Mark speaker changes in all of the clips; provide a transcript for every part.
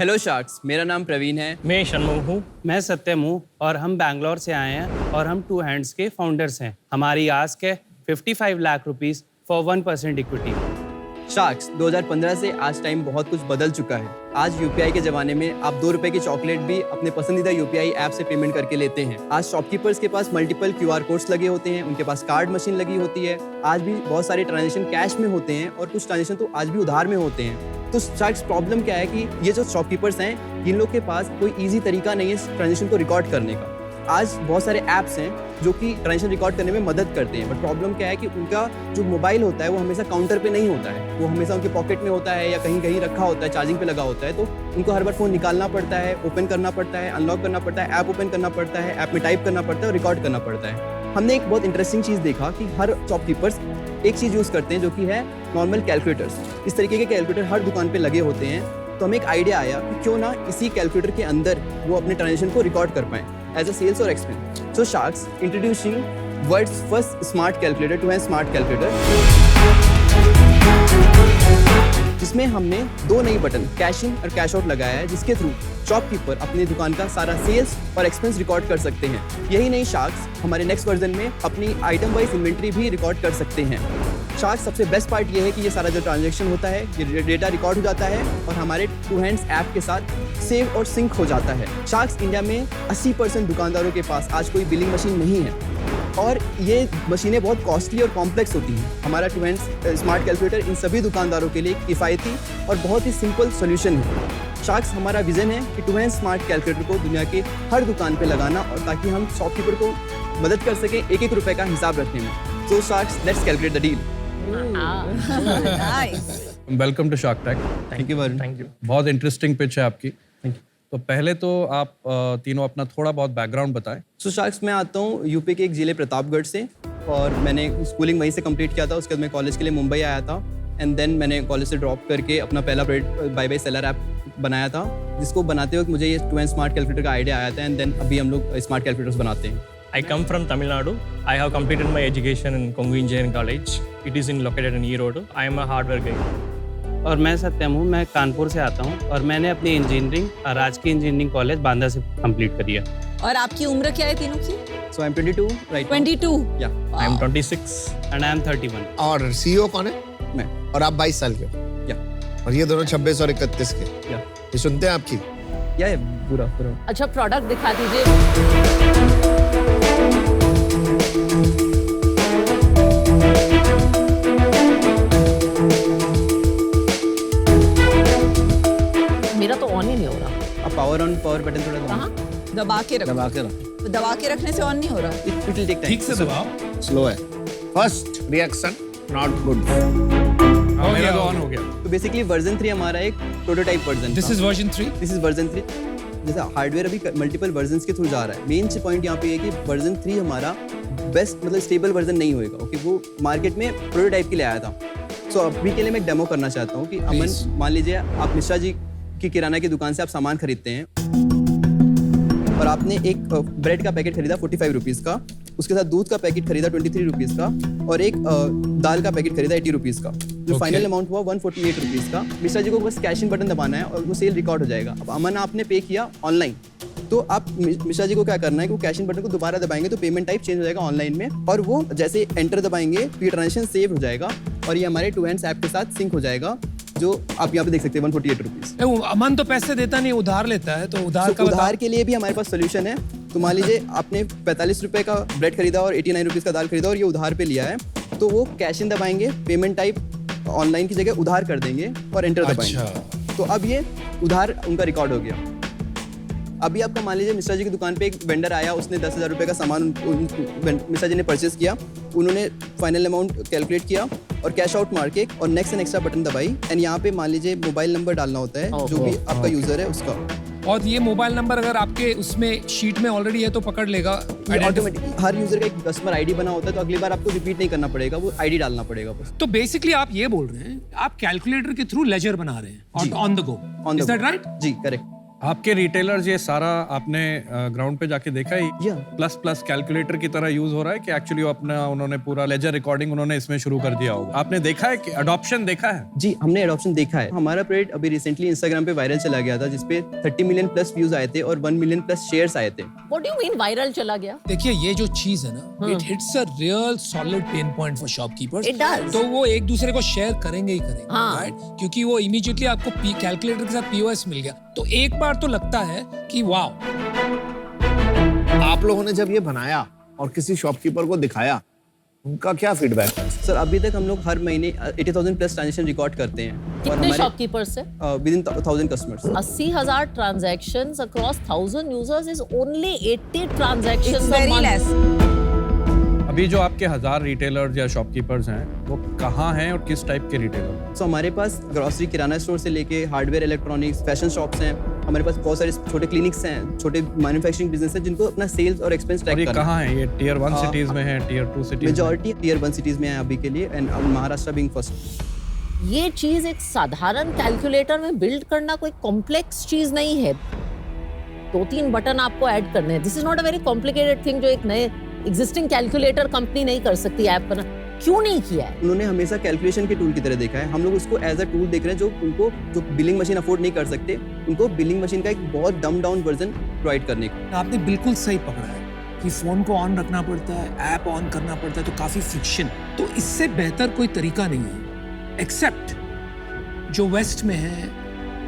Speaker 1: Hello sharks, मेरा नाम प्रवीण है।
Speaker 2: मैं षणमुख हूँ।
Speaker 3: मैं सत्यम हूँ और हम बैंगलोर से आए हैं और हम टू हैंड्स के फाउंडर्स हैं। हमारी आस्क है 55 lakh rupees for 1% equity.
Speaker 1: Sharks, 2015 से आज टाइम बहुत कुछ बदल चुका है। आज यूपीआई के जमाने में आप 2 रुपए की चॉकलेट भी अपने पसंदीदा यूपीआई ऐप से पेमेंट करके लेते हैं। आज शॉपकीपर्स के पास मल्टीपल क्यूआर कोड्स लगे होते हैं, उनके पास कार्ड मशीन लगी होती है। आज भी बहुत सारे ट्रांजेक्शन कैश में होते हैं और कुछ ट्रांजेक्शन तो आज भी उधार में होते हैं। तो शार्क्स, प्रॉब्लम क्या है कि ये जो शॉपकीपर्स हैं, इन लोग के पास कोई ईजी तरीका नहीं है ट्रांजेक्शन को रिकॉर्ड करने का। आज बहुत सारे ऐप्स हैं जो कि ट्रांजेक्शन रिकॉर्ड करने में मदद करते हैं, बट प्रॉब्लम क्या है कि उनका जो मोबाइल होता है वो हमेशा काउंटर पे नहीं होता है, वो हमेशा उनके पॉकेट में होता है या कहीं कहीं रखा होता है, चार्जिंग पे लगा होता है। तो उनको हर बार फ़ोन निकालना पड़ता है, ओपन करना पड़ता है, अनलॉक करना पड़ता है, ऐप ओपन करना पड़ता है, ऐप में टाइप करना पड़ता है और रिकॉर्ड करना पड़ता है। हमने एक बहुत इंटरेस्टिंग चीज़ देखा कि हर शॉपकीपर्स एक चीज़ यूज़ करते हैं जो कि है नॉर्मल कैलकुलेटर्स। इस तरीके के कैलकुलेटर हर दुकान पे लगे होते हैं। तो हमें एक आइडिया आया कि क्यों ना इसी कैलकुलेटर के अंदर वो अपने ट्रांजेक्शन को रिकॉर्ड कर पाएँ एज अ सेल्स और expense. So Sharks, introducing world's first smart calculator to a smart calculator, जिसमें हमने 2 नई बटन कैश इन और कैश आउट लगाया है, जिसके थ्रू शॉपकीपर अपनी दुकान का सारा सेल्स और एक्सपेंस रिकॉर्ड कर सकते हैं। यही नहीं शार्क्स, हमारे नेक्स्ट वर्जन में अपनी आइटम वाइज इन्वेंट्री भी रिकॉर्ड कर सकते हैं। शार्क्स, सबसे बेस्ट पार्ट ये है कि ये सारा जो ट्रांजैक्शन होता है ये डेटा रिकॉर्ड हो जाता है और हमारे टू हैंड्स ऐप के साथ सेव और सिंक हो जाता है। शार्क्स, इंडिया में 80% दुकानदारों के पास आज कोई बिलिंग मशीन नहीं है और ये मशीनें बहुत कॉस्टली और कॉम्प्लेक्स होती हैं। हमारा टू हैंड्स स्मार्ट कैलकुलेटर इन सभी दुकानदारों के लिए एक किफ़ायती और बहुत ही सिंपल सोल्यूशन है। शार्क्स, हमारा विजन है कि टू हैंड्स स्मार्ट कैलकुलेटर को दुनिया के हर दुकान पे लगाना और ताकि हम शॉपकीपर को मदद कर सकें एक रुपए का हिसाब रखने में। So sharks, let's calculate the deal.
Speaker 4: Welcome to Shark Tank.
Speaker 1: Thank you Varun.
Speaker 2: Thank you.
Speaker 4: बहुत इंटरेस्टिंग पिच है आपकी। तो पहले तो आप तीनों अपना थोड़ा बहुत बैकग्राउंड बताएं।
Speaker 1: सो शार्क्स, मैं आता हूँ यूपी के एक ज़िले प्रतापगढ़ से और मैंने स्कूलिंग वहीं से कंप्लीट किया था। उसके बाद मैं कॉलेज के लिए मुंबई आया था एंड देन मैंने कॉलेज से ड्रॉप करके अपना पहला बाय बाय सेलर ऐप बनाया था, जिसको बनाते वक्त मुझे ये टू हैंड स्मार्ट कैलकुलेटर का आइडिया आया था एंड देन अभी हम लोग स्मार्ट कैलकुलेटर्स बनाते हैं।
Speaker 2: I come from Tamil Nadu. I have completed my education in Kongu Engineering College. It is located in Erode. I am a hardware guy.
Speaker 3: और मैं सत्यम हूँ, मैं कानपुर से आता हूँ और मैंने अपनी इंजीनियरिंग राजकीय इंजीनियरिंग कॉलेज बांदा से कंप्लीट करी है।
Speaker 5: और आपकी उम्र क्या है तीनों की?
Speaker 1: सो आई एम 22 राइट।
Speaker 5: 22।
Speaker 1: या
Speaker 2: I am 26.
Speaker 3: And I am 31।
Speaker 6: और सीईओ कौन है?
Speaker 1: मैं।
Speaker 6: और आप 22 साल के हो?
Speaker 1: या
Speaker 6: और ये दोनों 26 और 31 के?
Speaker 1: या
Speaker 6: ये सुनते हैं आपकी?
Speaker 1: या पूरा पूरा।
Speaker 5: अच्छा, प्रोडक्ट दिखा दीजिए। मेरा तो ऑन ही नहीं हो रहा।
Speaker 1: अब पावर ऑन पावर बटन थोड़ा
Speaker 5: कहाँ? दबा के रखो। दबा के रखने से ऑन नहीं हो रहा।
Speaker 1: It will take time.
Speaker 4: ठीक से दबाओ।
Speaker 6: स्लो है। First reaction not good.
Speaker 4: मेरा तो ऑन हो गया।
Speaker 1: तो बेसिकली वर्जन 3 हमारा एक prototype version.
Speaker 4: This is version 3।
Speaker 1: This is version 3। जैसा हार्डवेयर अभी मल्टीपल वर्जन्स के थ्रू जा रहा है। मेन पॉइंट यहाँ पे है कि वर्जन 3 हमारा बेस्ट मतलब स्टेबल वर्जन नहीं होएगा। ओके, वो मार्केट में प्रोटोटाइप के लिए आया था। सो अभी के लिए मैं एक डेमो करना चाहता हूँ कि अमन, मान लीजिए आप मिश्रा जी की किराना की दुकान से आप सामान खरीदते हैं और आपने एक ब्रेड का पैकेट खरीदा 45 रुपीज़ का, उसके साथ दूध का पैकेट खरीदा 23 रुपीज़ का और एक दाल का पैकेट खरीदा 80 रुपीज़ का। जो फाइनल अमाउंट हुआ 148 रुपीज़ का। मिश्रा जी को बस कैश इन बटन दबाना है और वो सेल रिकॉर्ड हो जाएगा। अब अमन आपने पे किया ऑनलाइन, तो आप मिश्रा जी को क्या करना है कि वो कैश इन बटन को दोबारा दबाएंगे तो पेमेंट टाइप चेंज हो जाएगा ऑनलाइन में और वो जैसे एंटर दबाएंगे तो ये ट्रांजेक्शन सेव हो जाएगा और ये हमारे टू हैंड्स ऐप के साथ सिंक हो जाएगा, जो आप यहाँ पे देख सकते हैं 148 रुपीज़।
Speaker 7: अमन तो पैसे देता नहीं, उधार लेता है, तो उधार का
Speaker 1: उधार के लिए भी हमारे पास सोल्यूशन है। तो मान लीजिए आपने 45 रुपए का ब्रेड खरीदा और 89 रुपीज़ का दाल खरीदा और ये उधार पे लिया है, तो वो कैश इन दबाएंगे, पेमेंट टाइप ऑनलाइन की जगह उधार कर देंगे और एंटर दबाएंगे। तो अब ये उधार उनका रिकॉर्ड हो गया। अभी आपका मान लीजिए मिश्रा जी की दुकान पे एक वेंडर आया, उसने 10,000 रुपये का सामान मिश्रा जी ने परचेस किया, उन्होंने फाइनल अमाउंट कैलकुलेट किया और कैश आउट मार के और नेक्स्ट एंड एक्स्ट्रा बटन दबाई एंड यहाँ पे मान लीजिए मोबाइल नंबर डालना होता है जो भी आपका यूजर है उसका।
Speaker 7: और ये मोबाइल नंबर अगर आपके उसमें शीट में ऑलरेडी है तो पकड़ लेगा
Speaker 1: ऑटोमेटिक। हर यूजर का एक कस्टमर आईडी बना होता है, तो अगली बार आपको रिपीट नहीं करना पड़ेगा, वो आईडी डालना पड़ेगा बस।
Speaker 7: तो बेसिकली आप ये बोल रहे हैं आप कैलकुलेटर के थ्रू लेजर बना रहे हैं on the go. Is that right?
Speaker 1: जी करेक्ट।
Speaker 4: आपके रिटेलर्स ये सारा आपने ग्राउंड पे जाके देखा ही
Speaker 1: Yeah.
Speaker 4: प्लस प्लस कैलकुलेटर की तरह यूज हो रहा है कि एक्चुअली अपना उन्होंने पूरा लेजर रिकॉर्डिंग उन्होंने इसमें शुरू कर दिया होगा? आपने देखा है कि अडॉप्शन देखा है?
Speaker 1: जी, हमने एडॉप्शन देखा है। हमारा प्रोडक्ट अभी रिसेंटली इंस्टाग्राम पे वायरल चला गया था, जिसपे 30 मिलियन प्लस व्यूज आए थे और 1 मिलियन प्लस शेयर्स आए थे।
Speaker 5: What do you mean viral चला गया?
Speaker 7: देखिए ये जो चीज है ना, it hits a real solid pain point for shopkeepers.
Speaker 5: It does.
Speaker 7: तो वो एक दूसरे को शेयर करेंगे ही करेंगे,
Speaker 5: हाँ.
Speaker 7: राइट? क्योंकि वो इमीडिएटली आपको कैलकुलेटर के साथ पीओएस मिल गया, तो एक बार तो लगता है कि वाओ।
Speaker 6: आप लोगों ने जब ये बनाया और किसी शॉपकीपर को दिखाया, उनका क्या फीडबैक है?
Speaker 1: सर अभी तक हम लोग हर महीने 80,000 प्लस ट्रांजेक्शन रिकॉर्ड करते हैं
Speaker 5: कितने शॉपकीपर्स से?
Speaker 1: With in 1000 customers.
Speaker 5: 80,000 transactions across 1,000 users is only 80
Speaker 8: It's
Speaker 5: transactions a
Speaker 8: very
Speaker 5: month.
Speaker 8: less.
Speaker 4: अभी जो आपके 1000 रिटेलर्स या शॉपकीपर्स हैं वो कहाँ हैं और किस टाइप के रिटेलर?
Speaker 1: सो हमारे पास ग्रोसरी किराना स्टोर से लेके हार्डवेयर, इलेक्ट्रॉनिक्स, फैशन शॉप्स हैं। हमारे पास बहुत सारे छोटे क्लिनिक्स हैं, छोटे मैन्युफैक्चरिंग बिजनेस हैं जिनको अपना सेल्स और एक्सपेंस
Speaker 4: और
Speaker 1: ट्रैक
Speaker 4: ये
Speaker 1: करना है।
Speaker 4: कहाँ है? ये टियर 1 सिटीज में है, tier 2 cities?
Speaker 1: Majority tier 1 cities में है अभी के लिए, एंड महाराष्ट्र बीइंग फर्स्ट।
Speaker 5: ये चीज एक साधारण कैलकुलेटर में बिल्ड करना कोई कॉम्प्लेक्स चीज नहीं है। 2-3 बटन आपको ऐड करने हैं। This is not a very complicated thing जो एक नए एग्जिस्टिंग कैलकुलेटर कंपनी नहीं कर सकती ऐप बना। क्यों नहीं किया है?
Speaker 1: उन्होंने हमेशा कैलकुलेशन के टूल की तरह देखा है। हम लोग उसको एज अ टूल देख रहे हैं, जो बिलिंग मशीन अफोर्ड नहीं कर सकते, उनको बिलिंग मशीन का एक बहुत डम डाउन वर्जन प्रोवाइड करने का।
Speaker 7: आपने बिल्कुल सही पकड़ा है कि फोन को ऑन रखना पड़ता है, ऐप ऑन करना पड़ता है, तो काफी फ्रिक्शन। तो इससे बेहतर कोई तरीका नहीं है एक्सेप्ट जो वेस्ट में है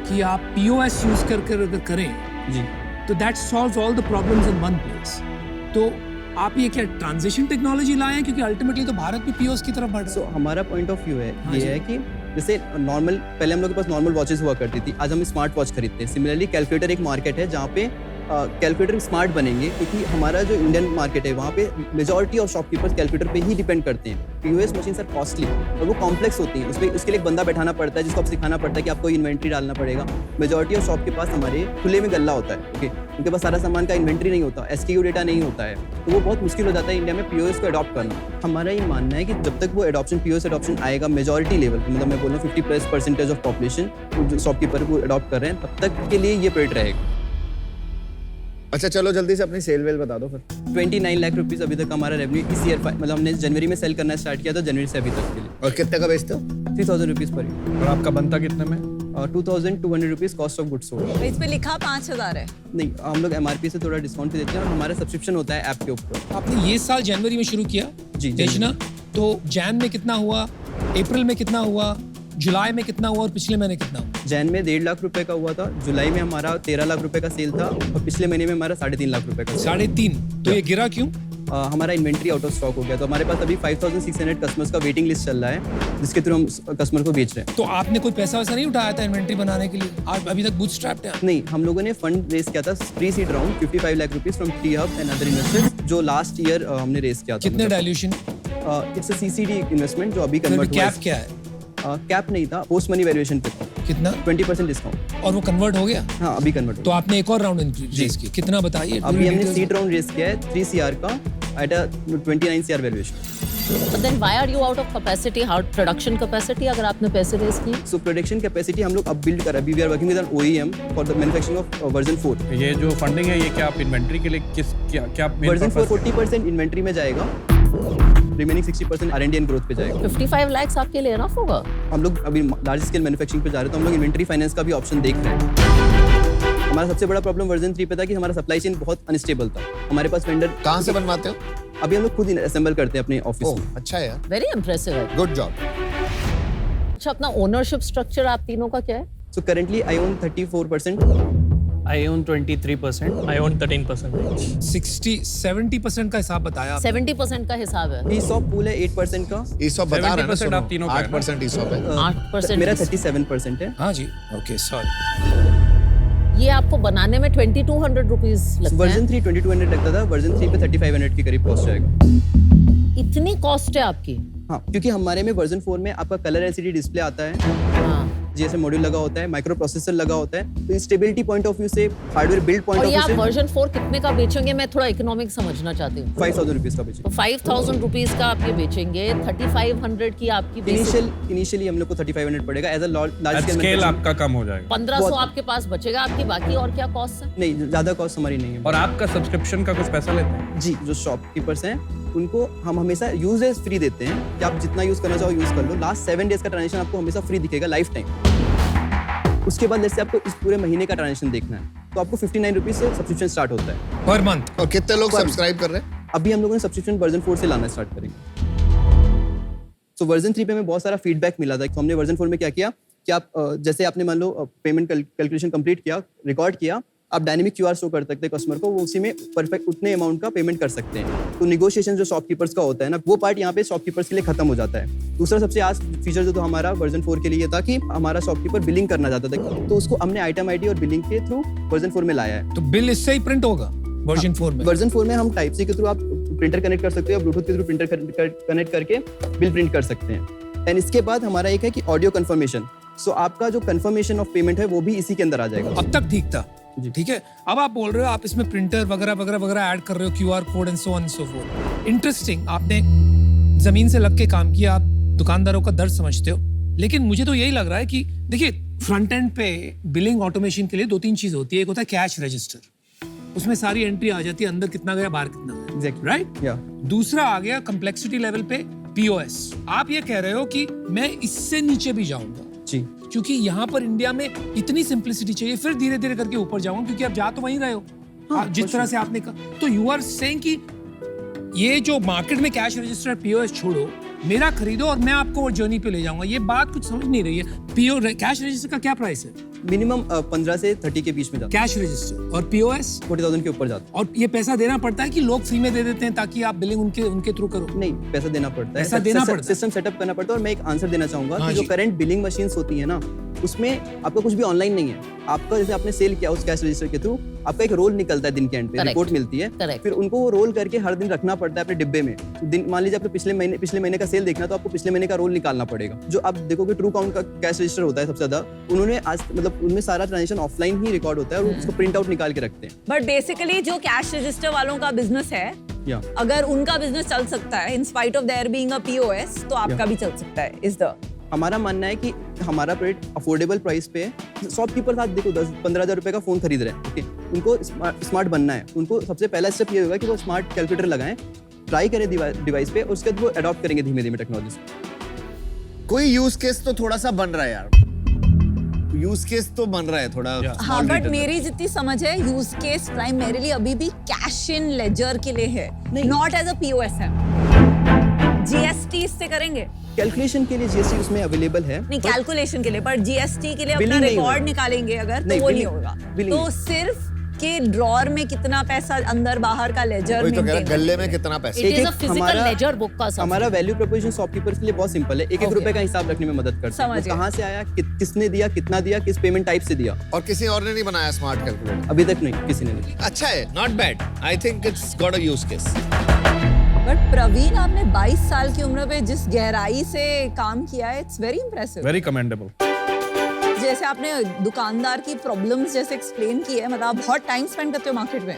Speaker 7: कि आप पीओएस यूज करके अगर करें
Speaker 1: जी,
Speaker 7: तो that solves all the problems in one place. तो आप ये क्या ट्रांजिशन टेक्नोलॉजी लाए हैं, क्योंकि अल्टीमेटली तो भारत भी पीओएस की तरफ बढ़ रहा
Speaker 1: सो
Speaker 7: है।
Speaker 1: हमारा पॉइंट ऑफ व्यू है
Speaker 7: हाँ
Speaker 1: ये
Speaker 7: जी।
Speaker 1: है कि जैसे नॉर्मल, पहले हम लोग के पास नॉर्मल वॉचेस हुआ करती थी, आज हम स्मार्ट वॉच खरीदते हैं। सिमिलरली कैलकुलेटर एक मार्केट है जहाँ पे कैलकुलेटर स्मार्ट बनेंगे, क्योंकि हमारा जो इंडियन मार्केट है वहाँ पे मेजॉरिटी ऑफ शॉपकीपर्स कैलकुलेटर पे ही डिपेंड करते हैं। पीओएस मशीन सर कॉस्टली और वो कॉम्प्लेक्स होती हैं, उसके लिए एक बंदा बैठाना पड़ता है जिसको आप सिखाना पड़ता है कि आपको इन्वेंट्री डालना पड़ेगा। मेजॉरिटी ऑफ शॉप के पास हमारे खुले में गल्ला होता है, ओके, उनके पास सारा सामान का इन्वेंट्री नहीं होता, एसक्यू डेटा नहीं होता है, तो वो बहुत मुश्किल हो जाता है इंडिया में पीओएस को अडॉप्ट करना। हमारा ये मानना है कि जब तक वो एडॉप्शन, पीओएस एडॉप्शन आएगा मेजॉरिटी लेवल पे, मतलब मैं बोल रहा हूँ 50% ऑफ पॉपुलेशन जो शॉपकीपर को अडॉप्ट कर रहे हैं, तब तक के लिए ये प्रोडक्ट रहेगा।
Speaker 6: अच्छा चलो जल्दी से अपनी सेल वेल बता दो फिर।
Speaker 1: 29 लाख रुपीस अभी तक हमारा रेवेन्यू इस ईयर, मतलब हमने जनवरी में सेल करना स्टार्ट किया था, जनवरी से अभी तक के लिए।
Speaker 6: और कितने का बेचते हो?
Speaker 1: 3000 रुपीस पर ईयर।
Speaker 4: और आपका बनता कितने में?
Speaker 1: 2200 rupees cost of goods sold.
Speaker 8: इस पे लिखा 5,000 है।
Speaker 1: नहीं, हम लोग एमआरपी से थोड़ा डिस्काउंट भी देते हैं और हमारा सब्सक्रिप्शन होता है ऐप के ऊपर।
Speaker 7: आपने ये साल जनवरी में शुरू किया
Speaker 1: जी,
Speaker 7: बेचना, तो जैन में कितना हुआ, अप्रैल में कितना हुआ, जुलाई में कितना हुआ और पिछले महीने कितना हुआ?
Speaker 1: जैन में 1.5 लाख रुपए का हुआ था, जुलाई में हमारा 13 लाख रुपए का सेल था और पिछले महीने में हमारा 3.5 लाख रुपए का sale।
Speaker 7: 3.5। तो ये गिरा क्यों?
Speaker 1: हमारा इन्वेंट्री आउट ऑफ स्टॉक हो गया, तो हमारे पास अभी 5600 कस्टमर्स का वेटिंग लिस्ट चल रहा है, जिसके थ्रू हम कस्टमर को बेच रहे हैं।
Speaker 7: तो आपने कोई पैसा वैसा नहीं उठाया था इन्वेंट्री बनाने के लिए? आप अभी तक बूटस्ट्रैप्ड हैं?
Speaker 1: नहीं, हम लोगों ने फंड रेस किया था, pre seed round 55 lakh rupees from T hub and other investors, जो लास्ट ईयर हमने रेस किया था।
Speaker 7: कितने dilution?
Speaker 1: It's a CCD investment जो अभी कन्वर्ट हुआ
Speaker 7: कैप क्या है?
Speaker 1: है। कैप नहीं था, पोस्ट मनी वैल्यूएशन पे था,
Speaker 7: कितना?
Speaker 1: 20% डिस्काउंट।
Speaker 7: और वो कन्वर्ट हो गया?
Speaker 1: हाँ, अभी कन्वर्ट
Speaker 7: तो आपने एक और राउंड रेस किया, कितना बताइए?
Speaker 1: अभी हमने सीड राउंड रेस किया है 3 CR का at a 29 CR valuation.
Speaker 5: But then why are you out of capacity? How production capacity अगर आपने पैसे रेस किए?
Speaker 1: सो प्रोडक्शन कैपेसिटी हम लोग अब बिल्ड कर, अभी we are working with an OEM for the manufacturing of version 4।
Speaker 4: ये जो फंडिंग है ये क्या आप इन्वेंट्री के लिए क्या main
Speaker 1: वर्जन 4
Speaker 4: purpose है?
Speaker 1: 40% इन्वेंट्री में जाएगा, रिमेनिंग 60% R&D एंड ग्रोथ पे जाएगा।
Speaker 5: 55 lakhs आपके लिए इनफ होगा?
Speaker 1: हम लोग अभी लार्ज स्केल मैन्युफैक्चरिंग पे जा रहे हैं, तो हम लोग इन्वेंट्री फाइनेंस का भी ऑप्शन देख रहे हैं। हमारा सबसे बड़ा प्रॉब्लम वर्जन 3 पे था कि हमारा सप्लाई चेन बहुत अनस्टेबल था। हमारे पास वेंडर
Speaker 6: कहाँ से बनवाते हो?
Speaker 1: अभी हम लोग खुद असेंबल करते हैं अपने ऑफिस
Speaker 6: ओह
Speaker 1: में।
Speaker 6: अच्छा यार,
Speaker 5: Very impressive है।
Speaker 6: Good job.
Speaker 5: अच्छा, अपना ओनरशिप स्ट्रक्चर आप तीनों का क्या है?
Speaker 1: So currently I own 34%।
Speaker 3: I own 23%.
Speaker 2: I own 13%.
Speaker 7: 60-70% का हिसाब बताया आपने।
Speaker 5: 70% का हिसाब है।
Speaker 1: ESOP पूल है 8% का।
Speaker 6: ESOP बता रहे हैं ना,
Speaker 4: 70% आप तीनों का है ना?
Speaker 6: 8% ESOP है।
Speaker 5: 8%
Speaker 1: मेरा 37% है।
Speaker 7: हाँ जी, ओके सॉरी।
Speaker 5: ये आपको बनाने में 2200 रुपीज लगता है।
Speaker 1: वर्जन 3 2200 लगता था, वर्जन 3 पे 3500 के करीब कॉस्ट जाएगा।
Speaker 5: इतनी कॉस्ट है आपकी?
Speaker 1: हाँ, क्योंकि हमारे में वर्जन 4 में आपका कलर LCD डिस्प्ले आता है,
Speaker 5: हाँ।
Speaker 1: जीएसएम मॉड्यूल लगा होता है, माइक्रो प्रोसेसर लगा होता है। तो स्टेबिलिटी पॉइंट ऑफ व्यू से, हार्डवेयर बिल्ड पॉइंट
Speaker 5: और
Speaker 1: ऑफ
Speaker 5: ये
Speaker 1: व्यू
Speaker 5: आप
Speaker 1: से
Speaker 5: वर्जन 4 कितने का बेचेंगे? मैं थोड़ा इकोनॉमिक समझना चाहती हूँ।
Speaker 1: 5000 रुपीज का बेचेंगे।
Speaker 5: तो 5000 रुपीज का आप ये बेचेंगे, 3500 की आपकी basic-
Speaker 1: इनिशियली हम लोग को 3500 पड़ेगा as a large
Speaker 4: scale
Speaker 1: scale.
Speaker 4: आपका कम हो जाएगा
Speaker 5: 1500 आपके पास बचेगा। आपकी बाकी और क्या कॉस्ट है?
Speaker 1: नहीं, ज्यादा कॉस्ट हमारी नहीं है।
Speaker 4: और आपका सब्सक्रिप्शन का कुछ पैसा लेते हैं
Speaker 1: जी, जो शॉपकीपर्स हैं उनको हम हमेशा यूजेस फ्री देते हैं कि आप जितना यूज करना चाहो यूज कर लो। लास्ट 7 डेज का ट्रांजेक्शन आपको हमेशा फ्री दिखेगा लाइफ टाइम। उसके बाद जैसे आपको इस पूरे महीने का ट्रांजेक्शन देखना है तो आपको 59 रुपीज से सब्सक्रिप्शन स्टार्ट होता है
Speaker 7: पर मंथ।
Speaker 6: और कितने लोग सब्सक्राइब कर रहे हैं?
Speaker 1: अभी हम लोगों ने सब्सक्रिप्शन वर्जन 4 से लाना स्टार्ट करेंगे। तो वर्जन 3 पे हमें बहुत सारा फीडबैक मिला था। तो हमने वर्जन 4 में क्या किया कि आप जैसे आपने मान लो पेमेंट कैलकुलेशन कंप्लीट किया, रिकॉर्ड किया, आप डायनेमिक क्यूआर शो कर सकते हैं कस्टमर को, वो उसी में परफेक्ट उतने अमाउंट का पेमेंट कर सकते हैं। तो निगोशिएशन जो शॉपकीपर्स का होता है ना, वो पार्ट यहाँ पे शॉपकीपर्स के लिए खत्म हो जाता है। दूसरा सबसे आज फीचर जो तो हमारा वर्जन 4 के लिए था कि हमारा शॉपकीपर बिलिंग करना चाहता था, तो उसको हमने आइटम आईडी और बिलिंग के थ्रू वर्जन 4 में लाया है।
Speaker 7: तो बिल इससे ही प्रिंट होगा वर्जन 4 में?
Speaker 1: वर्जन 4 में हम टाइप सी के थ्रू आप प्रिंटर कनेक्ट कर सकते हो, ब्लूटूथ के थ्रू प्रिंटर कनेक्ट करके बिल प्रिंट कर सकते हैं। एंड इसके बाद हमारा एक है कि ऑडियो कंफर्मेशन। सो आपका जो कंफर्मेशन ऑफ पेमेंट है वो भी इसी के अंदर आ जाएगा।
Speaker 7: अब तक ठीक था,
Speaker 1: जी।
Speaker 7: ठीक है। अब आप बोल रहे हो आप इसमें प्रिंटर वगैरह वगैरह वगैरह ऐड कर रहे हो, QR code and so on so fourth. Interesting, आपने जमीन से लग के काम किया, आप दुकानदारों का दर्द समझते हो। लेकिन मुझे तो यही लग रहा है कि देखिए, फ्रंट एंड पे बिलिंग ऑटोमेशन के लिए 2-3 चीज होती है। एक होता है कैश रजिस्टर, उसमें सारी एंट्री आ जाती है, अंदर कितना गया बाहर कितना गया,
Speaker 1: Exactly.
Speaker 7: राइट?
Speaker 1: या
Speaker 7: दूसरा आ गया कंप्लेक्सिटी लेवल पे पीओएस। आप ये कह रहे हो कि मैं इससे नीचे भी जाऊंगा
Speaker 1: जी,
Speaker 7: क्योंकि यहाँ पर इंडिया में इतनी सिंपलिसिटी चाहिए, फिर धीरे धीरे करके ऊपर जाऊंगा, क्योंकि आप जा तो वहीं रहे हो।
Speaker 1: हाँ,
Speaker 7: जिस तरह से आपने कहा, तो यू आर सेइंग कि ये जो मार्केट में कैश रजिस्टर पीओएस छोड़ो, मेरा खरीदो और मैं आपको वो जर्नी पे ले जाऊंगा। ये बात कुछ समझ नहीं रही है। पीओ कैश रजिस्टर का क्या प्राइस है?
Speaker 1: मिनिमम 15 से 30 के बीच में जाता
Speaker 7: कैश रजिस्टर और पीओएस
Speaker 1: है, 40,000 के ऊपर जाता
Speaker 7: और ये पैसा देना पड़ता है कि लोग फ्री में दे देते हैं ताकि आप बिलिंग उनके थ्रू करो?
Speaker 1: है। नहीं, पैसा देना पड़ता है।
Speaker 7: पैसा देना पड़ता है।
Speaker 1: सिस्टम सेटअप करना पड़ता है। और मैं एक आंसर देना चाहूंगा
Speaker 7: हाँ
Speaker 1: कि जो
Speaker 7: जी।
Speaker 1: करंट बिलिंग मशीन्स होती है ना, उसमें आपका कुछ भी ऑनलाइन नहीं है। आपका जैसे आपने सेल किया उस कैश रजिस्टर के थ्रू, आपका एक रोल निकलता है दिन के एंड पे,
Speaker 5: Correct.
Speaker 1: रिपोर्ट मिलती है।
Speaker 5: Correct.
Speaker 1: फिर उनको वो रोल करके हर दिन रखना पड़ता है अपने डिब्बे में। दिन मान लीजिए आपको पिछले महीने का सेल देखना, तो आपको पिछले महीने का रोल निकालना पड़ेगा। जो आप देखोगे ट्रू काउंट का कैश रजिस्टर होता है सबसे ज्यादा, उन्होंने आज मतलब उनमें सारा ट्रांजेक्शन ऑफलाइन ही रिकॉर्ड होता है और उसको प्रिंट आउट निकाल के रखते हैं।
Speaker 8: बट बेसिकली जो कैश रजिस्टर वालों का बिजनेस है,
Speaker 1: या
Speaker 8: अगर उनका बिजनेस चल सकता है in spite of their being a POS, तो आपका भी चल सकता है। इज द
Speaker 1: हमारा मानना है कि हमारा प्रोडक्ट अफोर्डेबल प्राइस पे है। शॉपकीपर साथ देखो 10-15 हज़ार रुपए का फोन खरीद रहे हैं, ओके, उनको स्मार्ट बनना है। उनको सबसे पहला स्टेप ये होगा कि वो स्मार्ट कैलकुलेटर लगाएं, ट्राई करें डिवाइस पे, और उसके बाद वो अडॉप्ट करेंगे धीमे धीमे टेक्नोलॉजी से।
Speaker 6: कोई यूज केस तो थोड़ा सा बन रहा है यार, यूज केस तो बन रहा है थोड़ा।
Speaker 8: हाँ, बट मेरी जितनी समझ है यूज केस प्राइमरीली अभी भी कैश इन लेजर के लिए है, नॉट एज अ पीओएस है। जीएसटी इससे करेंगे?
Speaker 1: कैलकुलेशन के लिए जीएसटी उसमें अवेलेबल है।
Speaker 8: नहीं, कैलकुलेशन के लिए, पर जीएसटी के लिए अपना
Speaker 1: Billing नहीं
Speaker 8: रिकॉर्ड
Speaker 1: होगा।
Speaker 8: निकालेंगे अगर, तो
Speaker 1: नहीं,
Speaker 8: वो नहीं
Speaker 1: billing-
Speaker 8: होगा।
Speaker 1: billing
Speaker 8: तो
Speaker 1: नहीं।
Speaker 8: सिर्फ के ड्रॉर में कितना पैसा अंदर बाहर का लेजर
Speaker 6: वही तो कह रहा
Speaker 8: मेंटेन
Speaker 6: गले में कितना पैसा।
Speaker 5: It is a
Speaker 1: एक-एक
Speaker 5: physical
Speaker 1: हमारा-
Speaker 5: ledger book का सब।
Speaker 1: हमारा वैल्यू प्रोपोजिशन शॉपकीपर्स के लिए बहुत सिंपल है। एक
Speaker 8: Okay.
Speaker 1: रुपए का हिसाब रखने में मदद करता है।
Speaker 8: समझ
Speaker 1: वो
Speaker 8: गया।
Speaker 1: कहाँ से आया, किसने दिया, कितना दिया, किस पेमेंट टाइप से दिया,
Speaker 6: और किसी और ने नहीं बनाया स्मार्ट कैलकुलेटर?
Speaker 1: अभी तक नहीं किसी ने नहीं।
Speaker 6: अच्छा है, not bad. I think it's got a use case.
Speaker 8: But Praveen, आपने 22 साल की उम्र पे जिस गहराई से काम किया है, it's very impressive.
Speaker 4: Very commendable.
Speaker 8: जैसे आपने दुकानदार की प्रॉब्लम्स जैसे एक्सप्लेन की है, मतलब आप बहुत टाइम स्पेंड करते हो मार्केट में।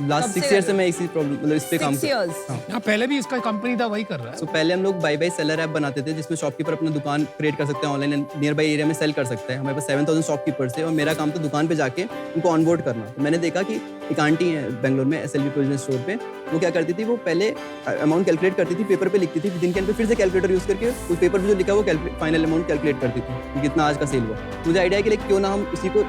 Speaker 1: लास्ट
Speaker 8: सबसे
Speaker 1: 6 ईयर से
Speaker 8: ज्यादा।
Speaker 1: मैं इसी प्रॉब्लम मतलब इस पे काम
Speaker 8: 6
Speaker 1: कर
Speaker 8: years?
Speaker 1: हाँ।
Speaker 7: यहाँ पहले भी इसका कंपनी था, वही कर रहा है।
Speaker 1: So, पहले हम लोग बाय सेलर ऐप बनाते थे, जिसमें शॉपकीपर अपना दुकान क्रिएट कर सकते हैं ऑनलाइन, नियर बाई एरिया में सेल कर सकते हैं। हमारे पास 7000 शॉपकीपर्स थे और मेरा काम था दुकान पे जाके उनको ऑनबोर्ड करना। तो मैंने देखा कि एक आंटी है बेंगलोर में SLV प्रोविजन स्टोर पे, वो क्या करती थी, वो पहले अमाउंट कैलकुलेट करती थी, पेपर पे लिखती थी, दिन के एंड पे फिर से कैलकुलेटर यूज करके उस पेपर पे जो लिखा वो फाइनल अमाउंट कैलकुलेट करती थी कि कितना आज का सेल हुआ। मुझे आइडिया है कि क्यों ना हम उसी को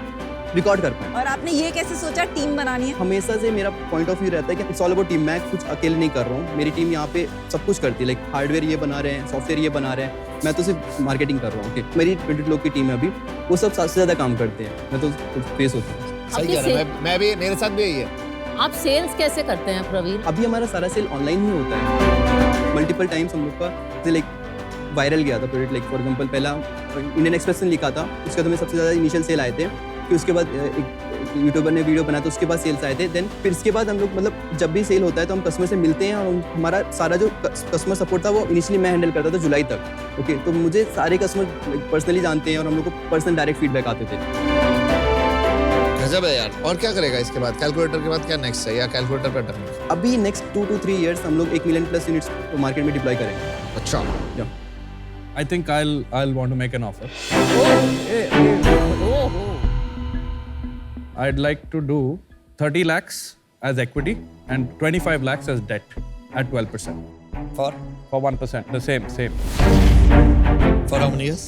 Speaker 1: रिकॉर्ड कर पाए।
Speaker 8: और आपने ये कैसे सोचा टीम बनानी है?
Speaker 1: हमेशा से मेरा पॉइंट ऑफ व्यू रहता है कि इट्स ऑल अबाउट टीम। मैं कुछ अकेले नहीं कर रहा हूँ, मेरी टीम यहाँ पे सब कुछ करती है। लाइक हार्डवेयर ये बना रहे हैं, सॉफ्टवेयर ये बना रहे हैं, मैं तो सिर्फ मार्केटिंग कर रहा हूँ। ओके, मेरी 20 लोग की टीम है अभी, वो सब सबसे ज्यादा काम करते हैं, मैं तो फेस होता हूँ।
Speaker 6: सही
Speaker 5: आपके
Speaker 6: कह रहा है, मैं भी, मेरे साथ भी यही है।
Speaker 5: आप सेल्स कैसे करते हैं प्रवीण?
Speaker 1: अभी हमारा सारा सेल ऑनलाइन ही होता है। मल्टीपल टाइम्स हम लोग का लाइक वायरल गया था प्रोडक्ट। लाइक फॉर एग्जांपल पहला इंडियन एक्सप्रेस ने लिखा था, उसके बाद हमें सबसे ज़्यादा इनिशियल सेल आए थे। फिर उसके बाद एक यूट्यूबर ने वीडियो बनाया तो उसके बाद सेल्स आए थे। देन फिर इसके बाद हम लोग मतलब जब भी सेल होता है तो हम कस्टमर से मिलते हैं और हमारा सारा जो कस्टमर सपोर्ट था वो इनिशियली मैं हैंडल करता था जुलाई तक। ओके, तो मुझे सारे कस्टमर पर्सनली जानते हैं और हम लोग को पर्सनल डायरेक्ट फीडबैक आते थे।
Speaker 6: गजब है यार। और क्या करेगा इसके बाद? कैलकुलेटर के बाद क्या नेक्स्ट है, या कैलकुलेटर पे टर्न?
Speaker 1: अभी नेक्स्ट 2 to 3 years हम लोग 1 million plus यूनिट्स मार्केट में डिप्लॉय करेंगे।
Speaker 6: अच्छा,
Speaker 4: I think I'll want to make an offer. I'd like to do 30 lakhs as equity and 25 lakhs as debt at 12%.
Speaker 6: For
Speaker 4: 1%, the same.
Speaker 6: how many years?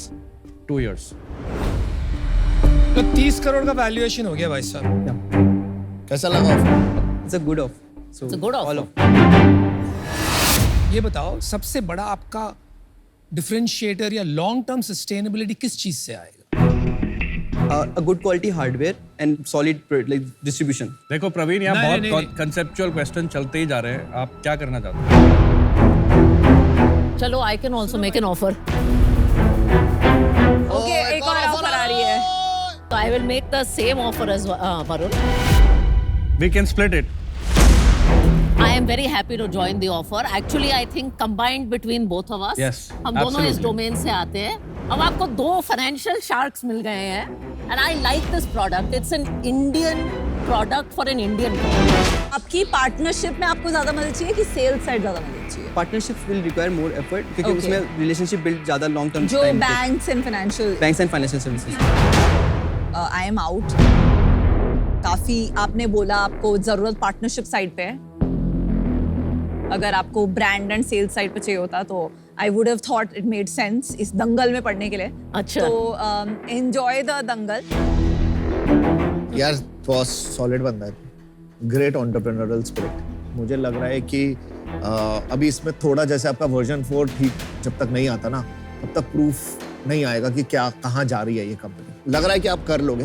Speaker 4: 2 years.
Speaker 7: तो 30 करोड़ का valuation हो गया भाई साहब।
Speaker 6: कैसा लगा offer?
Speaker 1: It's a good of.
Speaker 5: It's a good offer.
Speaker 1: All of
Speaker 7: ये बताओ सबसे बड़ा आपका डिफरेंशिएटर या लॉन्ग टर्म सस्टेनेबिलिटी किस चीज से आएगा?
Speaker 1: a good quality hardware and solid like distribution.
Speaker 4: देखो प्रवीण, यहाँ
Speaker 7: नहीं,
Speaker 4: बहुत
Speaker 7: नहीं।
Speaker 4: कंसेप्चुअल क्वेश्चन चलते ही जा रहे हैं। आप क्या करना चाहते हैं?
Speaker 5: चलो, I can also make an offer.
Speaker 8: Okay, एक और ऑफर आ रही है।
Speaker 5: So I will make the same offer as Varun.
Speaker 4: We can split it.
Speaker 5: I am very happy to join the offer. Actually, I think combined between both of us,
Speaker 4: Yes,
Speaker 5: हम दोनों इस
Speaker 4: absolutely.
Speaker 5: Domain से आते हैं। अब आपको 2 financial sharks मिल गए हैं, and I like this product. It's an Indian product for an Indian company.
Speaker 8: आपकी पार्टनरशिप में आपको ज्यादा मदद चाहिए कि सेल्स साइड ज्यादा मदद चाहिए?
Speaker 1: Partnerships will require more effort क्योंकि
Speaker 8: Okay.
Speaker 1: उसमें relationship build ज़्यादा long term
Speaker 8: जो
Speaker 1: time
Speaker 8: banks and financial
Speaker 1: banks and financial services.
Speaker 8: I am out. काफी आपने बोला आपको जरूरत पार्टनरशिप साइड पे है। अगर आपको ब्रांड एंड सेल्स साइड पे चाहिए होता तो I would have thought it made sense इस दंगल में पढ़ने के लिए।
Speaker 5: अच्छा।
Speaker 8: तो एंजॉय द दंगल।
Speaker 6: यार बहुत सॉलिड बंदा है, ग्रेट एंटरप्रेन्योरियल स्पिरिट। मुझे लग रहा है कि अभी इसमें थोड़ा जैसे आपका वर्जन 4 ठीक जब तक नहीं आता ना तब तक प्रूफ नहीं आएगा कि क्या कहाँ जा रही है ये कंपनी। लग रहा है कि आप कर लोगे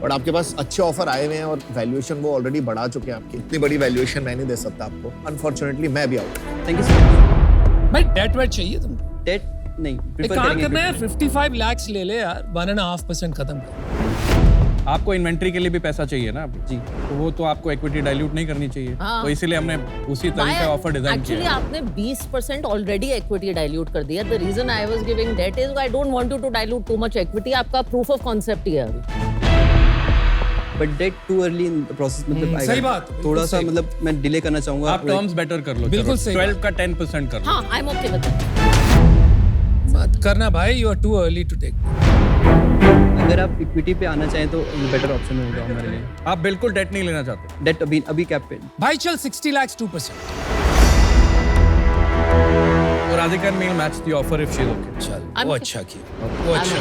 Speaker 6: और आपके पास अच्छे ऑफर आए हुए हैं और वैल्यूएशन वो ऑलरेडी बढ़ा चुके हैं आपकी। इतनी बड़ी वैल्यूएशन मैं नहीं दे सकता आपको, अनफॉर्चुनेटली मैं भी out.
Speaker 1: Thank you so much.
Speaker 7: भाई डेट वेट चाहिए तुमको?
Speaker 1: Debt नहीं
Speaker 7: एक
Speaker 1: prefer
Speaker 7: काम
Speaker 1: करेंगे
Speaker 7: करना है,
Speaker 1: equity.
Speaker 7: 55 lakhs ले ले यार, 1.5% खत्म कर।
Speaker 4: आपको इन्वेंट्री के लिए भी पैसा चाहिए ना अभी?
Speaker 1: जी।
Speaker 4: तो वो तो आपको इक्विटी डाइल्यूट नहीं करनी चाहिए।
Speaker 5: हाँ।
Speaker 4: तो इसीलिए हमने उसी तरह का ऑफर डिजाइन
Speaker 5: Actually,
Speaker 4: किया है।
Speaker 5: आपने 20% ऑलरेडी इक्विटी डाइल्यूट कर दिया। The reason I was giving debt is I don't want you to dilute too much equity. आपका proof of concept ही है अभी।
Speaker 1: But debt too early in the process मतलब आएगा।
Speaker 7: सही बात, बिल्कुल
Speaker 1: थोड़ा सा
Speaker 7: सही।
Speaker 1: मतलब मैं डिले करना चाहूंगा।
Speaker 4: आप टर्म्स बेटर कर लो।
Speaker 7: बिल्कुल
Speaker 4: चलो,
Speaker 7: सही
Speaker 4: 12 का 10% कर लो।
Speaker 5: हाँ, I'm okay with that.
Speaker 7: मत करना भाई, you are too early to take.
Speaker 1: अगर आप इक्विटी पे आना चाहें तो बेटर ऑप्शन होगा हमारे लिए।
Speaker 4: आप बिल्कुल डेट नहीं लेना चाहते।
Speaker 1: डेट अभी कैप पे।
Speaker 7: भाई चल 60 lakhs 2%।
Speaker 4: और राधिका मील match the offer if she is okay.
Speaker 7: चल
Speaker 5: I'm
Speaker 7: वो
Speaker 5: okay.
Speaker 7: अच्छा किया, वो अच्छा।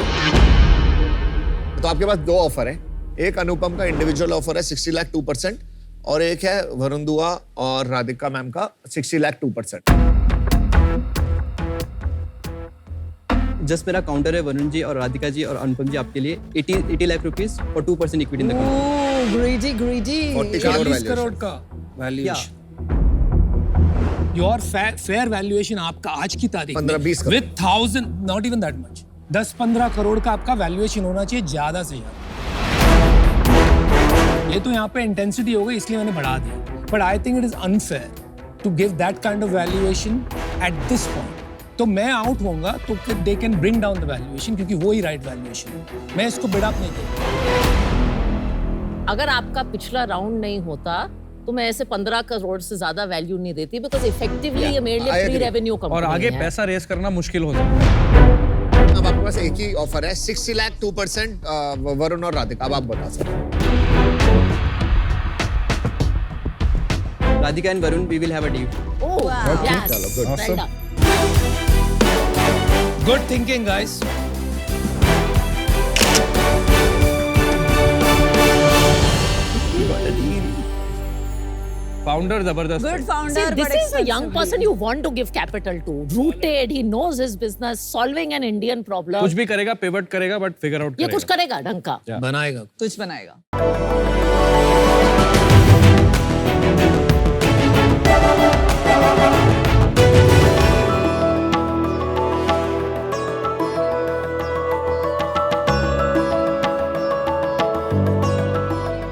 Speaker 6: तो आपके पास 2 ऑफर है। एक अनुपम का इंडिविजुअल ऑफर है 60 लाख 2% और एक है वरुण दुआ और राधिका मैम का 60 लाख 2%।
Speaker 1: जस्ट मेरा काउंटर है वरुण जी और राधिका जी और अनुपम जी आपके लिए 80 लाख रुपीस और 2% equity in the company.
Speaker 8: Greedy greedy.
Speaker 6: 40 crore
Speaker 7: 40 crore
Speaker 6: valuation।
Speaker 7: का वैल्यूएशन। योर फेयर वैल्यूएशन आपका आज की तारीख
Speaker 6: 15-20 crore.
Speaker 7: With 1000 not even that much 10-15 crore का आपका वैल्यूएशन होना चाहिए ज्यादा से ज्यादा। ये तो यहाँ पे इंटेंसिटी हो गई इसलिए मैंने बढ़ा दिया, but I think it is unfair to give that kind of valuation at this point. तो मैं आउट होऊंगा तो they can bring down the valuation क्योंकि वो ही राइट वैल्यूएशन है। मैं इसको बिड अप नहीं करूंगा।
Speaker 5: अगर आपका पिछला राउंड नहीं होता तो मैं ऐसे 15 करोड़ से ज्यादा वैल्यू नहीं देती बिकॉज इफेक्टिवली ये मेरे
Speaker 6: I
Speaker 5: लिए प्री
Speaker 6: agree.
Speaker 5: रेवेन्यू कंपनी
Speaker 4: और आगे
Speaker 5: है।
Speaker 4: पैसा रेस करना मुश्किल हो जाता है।
Speaker 6: अब आपके पास एक ही ऑफर है 60 लाख 2% वरुण और राधिका। अब आप बता सकते हैं।
Speaker 1: Radhika and Varun, we will have a deal.
Speaker 5: Oh, yes.
Speaker 6: चलो, good.
Speaker 5: Well done.
Speaker 7: Good thinking guys.
Speaker 4: Founder जबरदस्त है।
Speaker 8: Good
Speaker 5: See,
Speaker 8: founder.
Speaker 5: this is a young person you want to give capital to. Rooted, he knows his business, solving an Indian problem.
Speaker 4: कुछ भी करेगा, pivot करेगा, but figure out
Speaker 5: ये
Speaker 4: करेगा।
Speaker 5: कुछ करेगा ढंग का।
Speaker 7: बनाएगा।
Speaker 8: कुछ बनाएगा।